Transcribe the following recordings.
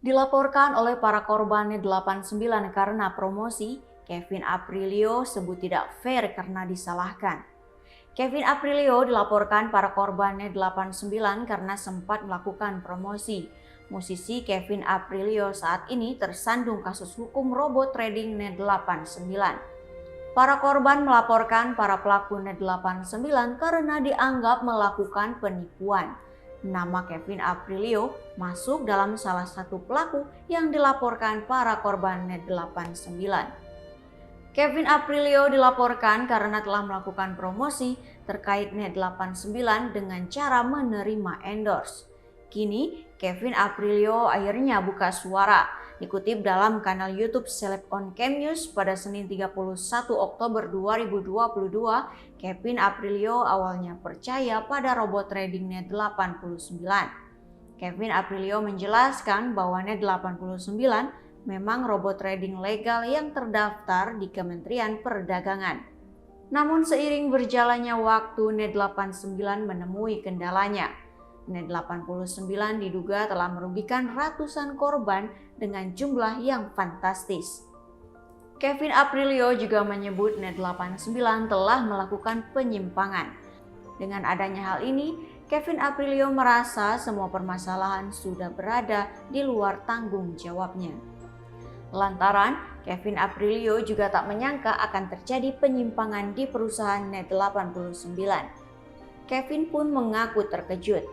Dilaporkan oleh para korban Net89 karena promosi, Kevin Aprilio sebut tidak fair karena disalahkan. Kevin Aprilio dilaporkan para korban Net89 karena sempat melakukan promosi. Musisi Kevin Aprilio saat ini tersandung kasus hukum robot trading Net89. Para korban melaporkan para pelaku Net89 karena dianggap melakukan penipuan. Nama Kevin Aprilio masuk dalam salah satu pelaku yang dilaporkan para korban Net89. Kevin Aprilio dilaporkan karena telah melakukan promosi terkait Net89 dengan cara menerima endorse. Kini, Kevin Aprilio akhirnya buka suara. Dikutip dalam kanal YouTube Celeb on Cam News pada Senin 31 Oktober 2022, Kevin Aprilio awalnya percaya pada robot trading Net89. Kevin Aprilio menjelaskan bahwa Net89 memang robot trading legal yang terdaftar di Kementerian Perdagangan. Namun seiring berjalannya waktu, Net89 menemui kendalanya. Net89 diduga telah merugikan ratusan korban dengan jumlah yang fantastis. Kevin Aprilio juga menyebut Net89 telah melakukan penyimpangan. Dengan adanya hal ini, Kevin Aprilio merasa semua permasalahan sudah berada di luar tanggung jawabnya. Lantaran Kevin Aprilio juga tak menyangka akan terjadi penyimpangan di perusahaan Net89. Kevin pun mengaku terkejut.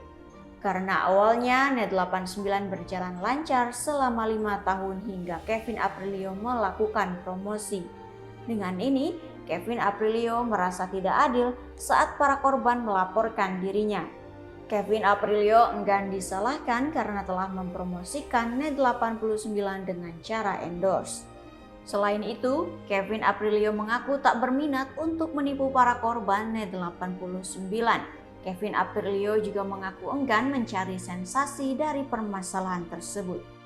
Karena awalnya Net89 berjalan lancar selama 5 tahun hingga Kevin Aprilio melakukan promosi. Dengan ini, Kevin Aprilio merasa tidak adil saat para korban melaporkan dirinya. Kevin Aprilio enggan disalahkan karena telah mempromosikan Net89 dengan cara endorse. Selain itu, Kevin Aprilio mengaku tak berminat untuk menipu para korban Net89. Kevin Aprilio juga mengaku enggan mencari sensasi dari permasalahan tersebut.